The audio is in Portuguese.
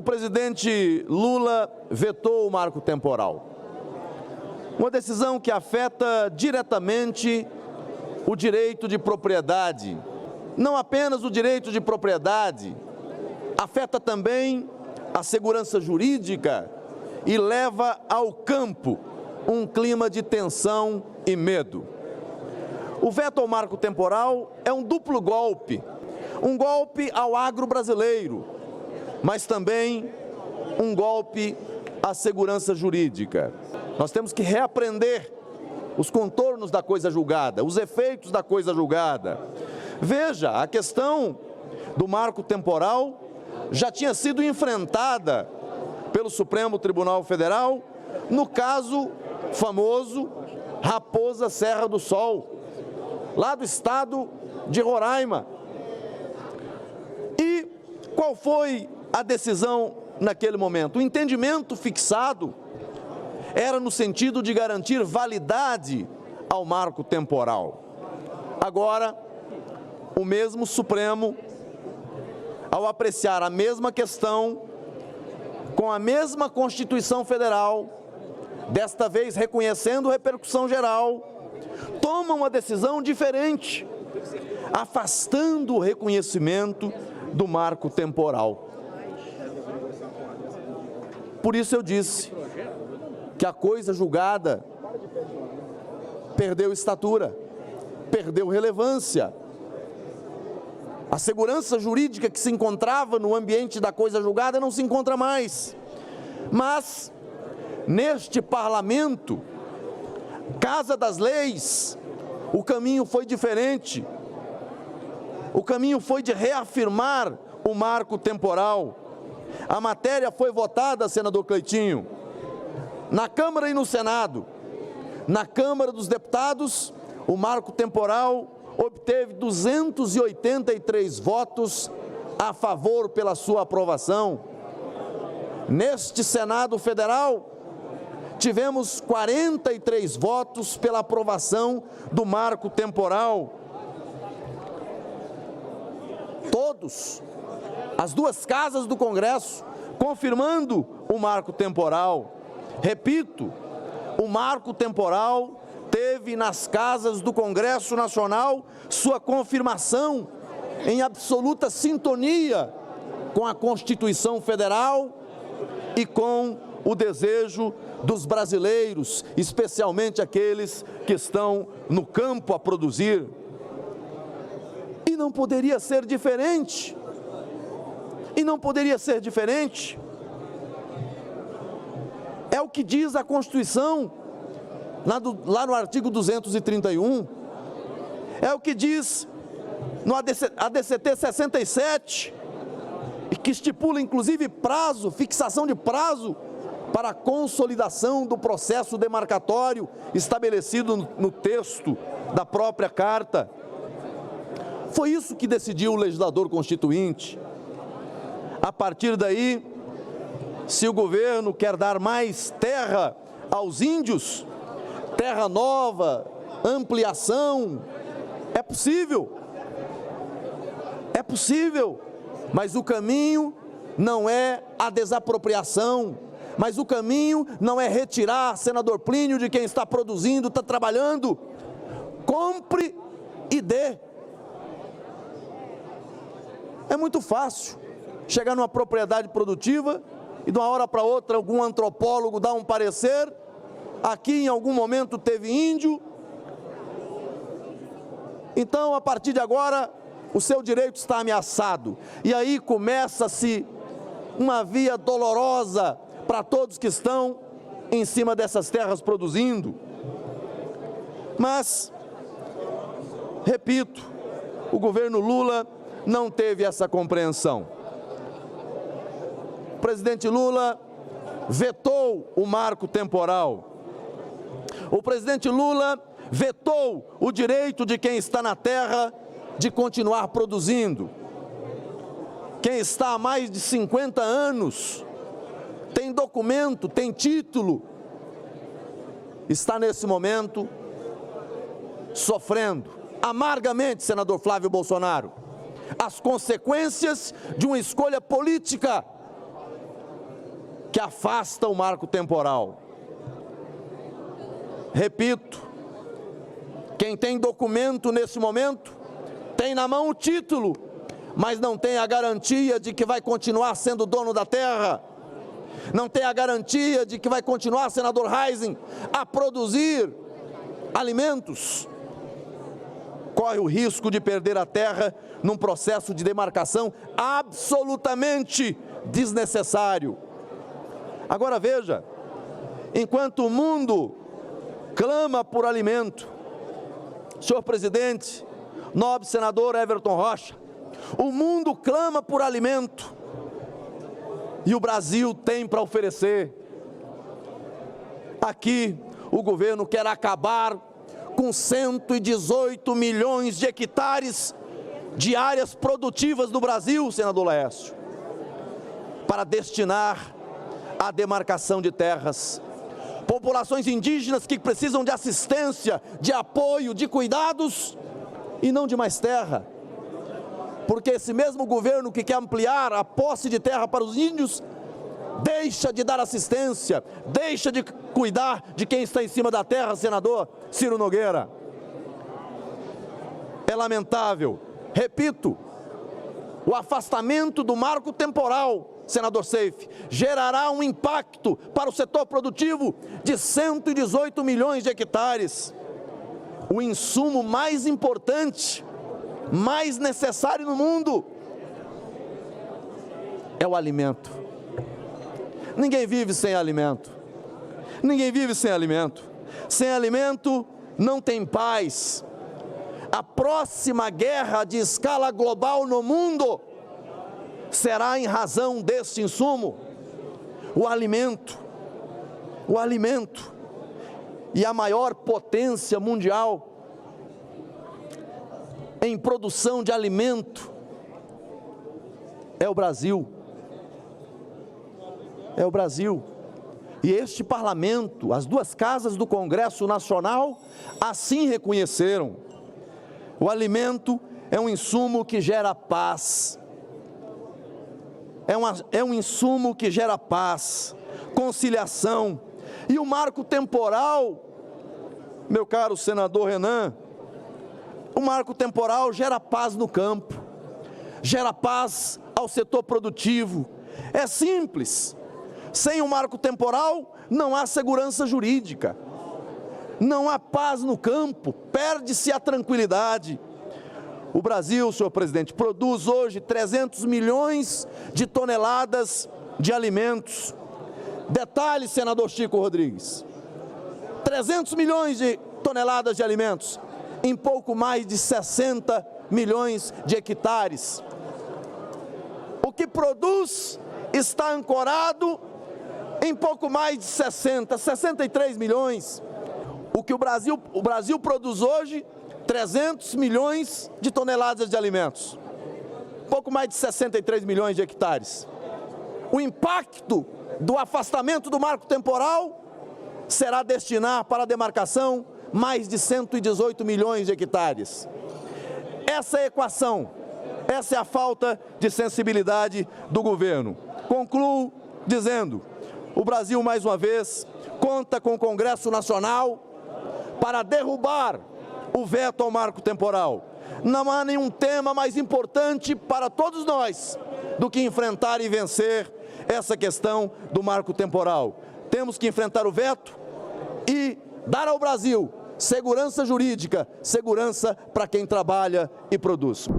presidente Lula vetou o marco temporal. Uma decisão que afeta diretamente o direito de propriedade. Não apenas o direito de propriedade, afeta também a segurança jurídica e leva ao campo um clima de tensão e medo. O veto ao marco temporal é um duplo golpe. Um golpe ao agro brasileiro, mas também um golpe à segurança jurídica. Nós temos que reaprender os contornos da coisa julgada, os efeitos da coisa julgada. Veja, a questão do marco temporal já tinha sido enfrentada pelo Supremo Tribunal Federal no caso famoso Raposa Serra do Sol, lá do estado de Roraima. E qual foi a decisão naquele momento? O entendimento fixado era no sentido de garantir validade ao marco temporal. Agora, o mesmo Supremo, ao apreciar a mesma questão, com a mesma Constituição Federal, desta vez reconhecendo repercussão geral, toma uma decisão diferente, afastando o reconhecimento do marco temporal. Por isso eu disse que a coisa julgada perdeu estatura, perdeu relevância. A segurança jurídica que se encontrava no ambiente da coisa julgada não se encontra mais. Mas, neste parlamento, Casa das Leis, o caminho foi diferente. O caminho foi de reafirmar o marco temporal. A matéria foi votada, senador Cleitinho, na Câmara e no Senado. Na Câmara dos Deputados, o marco temporal obteve 283 votos a favor pela sua aprovação. Neste Senado Federal, tivemos 43 votos pela aprovação do marco temporal. Todos, as duas casas do Congresso, confirmando o marco temporal. Repito, o marco temporal teve nas casas do Congresso Nacional sua confirmação em absoluta sintonia com a Constituição Federal e com o desejo dos brasileiros, especialmente aqueles que estão no campo a produzir. E não poderia ser diferente. E não poderia ser diferente. É o que diz a Constituição, lá no artigo 231. É o que diz no ADCT 67, e que estipula inclusive prazo, fixação de prazo para a consolidação do processo demarcatório estabelecido no texto da própria Carta. Foi isso que decidiu o legislador constituinte. A partir daí, se o governo quer dar mais terra aos índios, terra nova, ampliação, é possível. É possível, mas o caminho não é a desapropriação, mas o caminho não é retirar, senador Plínio, de quem está produzindo, está trabalhando. Compre e dê. É muito fácil chegar numa propriedade produtiva e de uma hora para outra algum antropólogo dá um parecer, aqui em algum momento teve índio, então a partir de agora o seu direito está ameaçado. E aí começa-se uma via dolorosa para todos que estão em cima dessas terras produzindo. Mas, repito, o governo Lula não teve essa compreensão. O presidente Lula vetou o marco temporal. O presidente Lula vetou o direito de quem está na terra de continuar produzindo. Quem está há mais de 50 anos, tem documento, tem título, está nesse momento sofrendo amargamente, senador Flávio Bolsonaro, as consequências de uma escolha política que afasta o marco temporal. Repito, quem tem documento nesse momento tem na mão o título, mas não tem a garantia de que vai continuar sendo dono da terra, não tem a garantia de que vai continuar, senador Reisen, a produzir alimentos. Corre o risco de perder a terra num processo de demarcação absolutamente desnecessário. Agora veja, enquanto o mundo clama por alimento, senhor presidente, nobre senador Everton Rocha, o mundo clama por alimento e o Brasil tem para oferecer. Aqui o governo quer acabar com 118 milhões de hectares de áreas produtivas do Brasil, senador Laércio, para destinar à demarcação de terras. Populações indígenas que precisam de assistência, de apoio, de cuidados e não de mais terra. Porque esse mesmo governo que quer ampliar a posse de terra para os índios, deixa de dar assistência, deixa de cuidar de quem está em cima da terra, senador Ciro Nogueira. É lamentável, repito, o afastamento do marco temporal, senador Seif, gerará um impacto para o setor produtivo de 118 milhões de hectares. O insumo mais importante, mais necessário no mundo é o alimento. Ninguém vive sem alimento. Ninguém vive sem alimento. Sem alimento não tem paz. A próxima guerra de escala global no mundo será em razão deste insumo, o alimento. O alimento. E a maior potência mundial em produção de alimento é o Brasil. É o Brasil. E este parlamento, as duas casas do Congresso Nacional, assim reconheceram. O alimento é um insumo que gera paz. É um insumo que gera paz, conciliação. E o marco temporal, meu caro senador Renan, o marco temporal gera paz no campo, gera paz ao setor produtivo. É simples. Sem o marco temporal, não há segurança jurídica, não há paz no campo, perde-se a tranquilidade. O Brasil, senhor presidente, produz hoje 300 milhões de toneladas de alimentos. Detalhe, senador Chico Rodrigues, 300 milhões de toneladas de alimentos em pouco mais de 60 milhões de hectares. O que produz está ancorado em pouco mais de 63 milhões. O que o Brasil produz hoje, 300 milhões de toneladas de alimentos. Pouco mais de 63 milhões de hectares. O impacto do afastamento do marco temporal será destinar para a demarcação mais de 118 milhões de hectares. Essa é a equação, essa é a falta de sensibilidade do governo. Concluo dizendo: o Brasil, mais uma vez, conta com o Congresso Nacional para derrubar o veto ao marco temporal. Não há nenhum tema mais importante para todos nós do que enfrentar e vencer essa questão do marco temporal. Temos que enfrentar o veto e dar ao Brasil segurança jurídica, segurança para quem trabalha e produz.